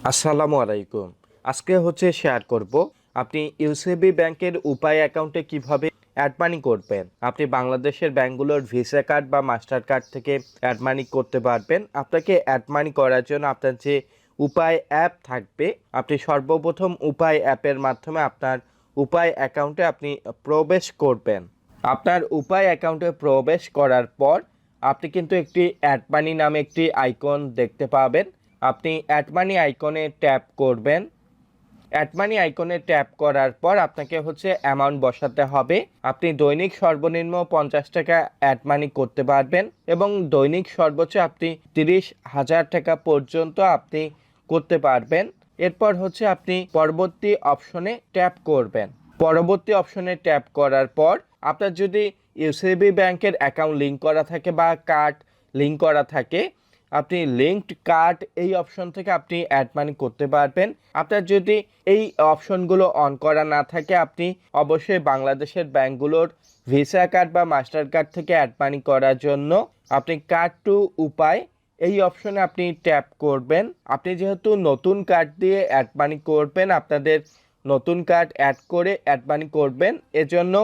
আসসালামু আলাইকুম। আজকে শেয়ার করব আপনি ইউসিবি ব্যাংকের উপায় অ্যাকাউন্টে কিভাবে অ্যাড মানি করবেন। আপনি বাংলাদেশের ব্যাংকগুলোর ভিসা কার্ড বা মাস্টার কার্ড থেকে অ্যাড মানি করতে পারবেন। আপনাকে অ্যাড মানি করার জন্য আপনার যে উপায় অ্যাপ থাকবে, আপনি সর্বপ্রথম উপায় অ্যাপের মাধ্যমে আপনার উপায় অ্যাকাউন্টে আপনি প্রবেশ করবেন। আপনার উপায় অ্যাকাউন্টে প্রবেশ করার পর আপনি কিন্তু একটি অ্যাড মানি নামে একটি আইকন দেখতে পাবেন। আপনি অ্যাড মানি আইকনে ট্যাপ করবেন। অ্যাড মানি আইকনে ট্যাপ করার পর আপনাকে অ্যামাউন্ট বসাতে হবে। আপনি দৈনিক সর্বনিম্ন 50 টাকা অ্যাড মানি করতে পারবেন এবং দৈনিক সর্বোচ্চ আপনি 30,000 টাকা পর্যন্ত আপনি করতে পারবেন। এরপর আপনি পরবর্তী অপশনে ট্যাপ করবেন। পরবর্তী অপশনে ট্যাপ করার পর আপনার যদি ইউসিবি ব্যাংকের অ্যাকাউন্ট লিঙ্ক করা থাকে বা কার্ড লিঙ্ক করা থাকে, আপনি লিঙ্কড কার্ড এই অপশন থেকে আপনি অ্যাড মানি করতে পারবেন। আপনার যদি এই অপশনগুলো অন করা না থাকে, আপনি অবশ্যই বাংলাদেশের ব্যাংকগুলোর ভিসা কার্ড বা মাস্টার কার্ড থেকে অ্যাড মানি করার জন্য আপনি কার্ড টু উপায় এই অপশনে আপনি ট্যাপ করবেন। আপনি যেহেতু নতুন কার্ড দিয়ে অ্যাড মানি করবেন, আপনাদের নতুন কার্ড অ্যাড করে অ্যাড মানি করবেন, এজন্য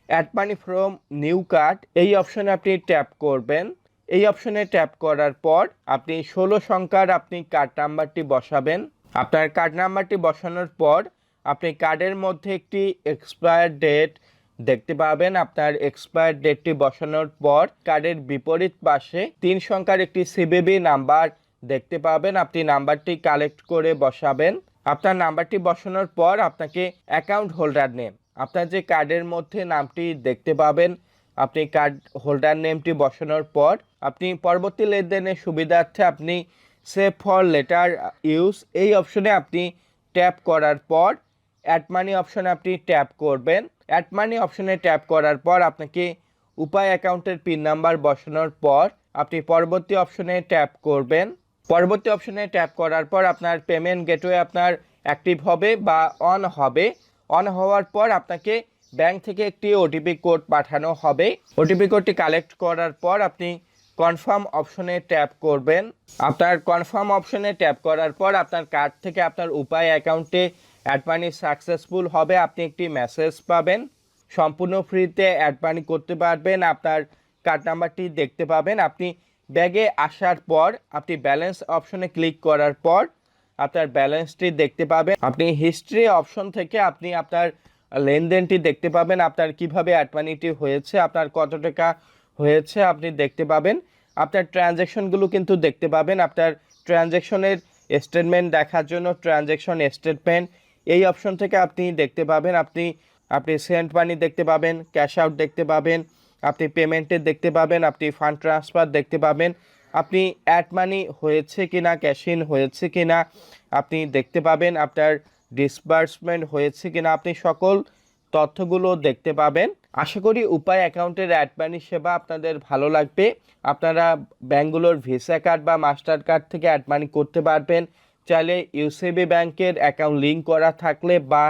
add money from new card এই অপশনে আপনি ট্যাপ করবেন। এই অপশনে ট্যাপ করার পর আপনি 16 সংখ্যার আপনি কার্ড নাম্বারটি বসাবেন। আপনার কার্ড নাম্বারটি বসানোর পর আপনি কার্ডের মধ্যে একটি এক্সপায়ার ডেট দেখতে পাবেন। আপনার এক্সপায়ার ডেটটি বসানোর পর কার্ডের বিপরীত পাশে 3 সংখ্যার একটি সিভিভি নাম্বার দেখতে পাবেন। আপনি নাম্বারটি কালেক্ট করে বসাবেন। আপনার নাম্বারটি বসানোর পর আপনাকে অ্যাকাউন্ট হোল্ডার নেম, আপনার যে কার্ডের মধ্যে নামটি দেখতে পাবেন, আপনি কার্ড হোল্ডার নেমটি বসানোর পর আপনি পরবর্তী লেনদেনের সুবিধার্থে আপনি সেভ ফর লেটার ইউজ এই অপশনে আপনি ট্যাপ করার পর অ্যাড মানি অপশনে আপনি ট্যাপ করবেন। অ্যাড মানি অপশনে ট্যাপ করার পর আপনাকে উপায় অ্যাকাউন্টের পিন নাম্বার বসানোর পর আপনি পরবর্তী অপশনে ট্যাপ করবেন। পরবর্তী অপশনে ট্যাপ করার পর আপনার পেমেন্ট গেটওয়ে আপনার অ্যাক্টিভ হবে বা অন হবে। অন হওয়ার পর আপনাকে ব্যাংক থেকে একটি ওটিপি কোড পাঠানো হবে। ওটিপি কোডটি কালেক্ট করার পর আপনি কনফার্ম অপশনে ট্যাপ করবেন। আপনার কনফার্ম অপশনে ট্যাপ করার পর আপনার কার্ড থেকে আপনার উপায় অ্যাকাউন্টে অ্যাড মানি সাকসেসফুল হবে, আপনি একটি মেসেজ পাবেন। সম্পূর্ণ ফ্রিতে অ্যাড মানি করতে পারবেন। আপনার কার্ড নাম্বারটি দেখতে পাবেন। আপনি ব্যাগে আসার পর আপনি ব্যালেন্স অপশনে ক্লিক করার পর আপনার ব্যালেন্সটি দেখতে পাবেন। আপনি হিস্ট্রি অপশন থেকে আপনি আপনার লেনদেনটি দেখতে পাবেন। আপনার কিভাবে অ্যাড মানিটি হয়েছে, আপনার কত টাকা হয়েছে আপনি দেখতে পাবেন। আপনার ট্রানজ্যাকশনগুলো কিন্তু দেখতে পাবেন। আপনার ট্রানজ্যাকশনের স্টেটমেন্ট দেখার জন্য ট্রানজ্যাকশন স্টেটমেন্ট এই অপশন থেকে আপনি দেখতে পাবেন। আপনি সেন্ট মানি দেখতে পাবেন, ক্যাশ আউট দেখতে পাবেন, আপনি পেমেন্টের দেখতে পাবেন, আপনি ফান্ড ট্রান্সফার দেখতে পাবেন, আপনি অ্যাড মানি হয়েছে কিনা, ক্যাশ ইন হয়েছে কিনা আপনি দেখতে পাবেন, আপনার ডিসবার্সমেন্ট হয়েছে কিনা আপনি সকল তথ্যগুলো দেখতে পাবেন। আশা করি উপায় অ্যাকাউন্টের অ্যাড মানি সেবা আপনাদের ভালো লাগবে। আপনারা ব্যাংকগুলোর ভিসা কার্ড বা মাস্টার কার্ড থেকে অ্যাড মানি করতে পারবেন। চাইলে ইউসিবি ব্যাংকের অ্যাকাউন্ট লিঙ্ক করা থাকলে বা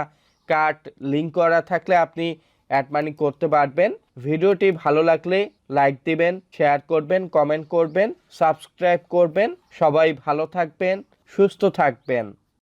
কার্ড লিঙ্ক করা থাকলে আপনি অ্যাড মানি করতে পারবেন। ভিডিওটি ভালো লাগলে লাইক দিবেন, শেয়ার করবেন, কমেন্ট করবেন, সাবস্ক্রাইব করবেন। সবাই ভালো থাকবেন, সুস্থ থাকবেন।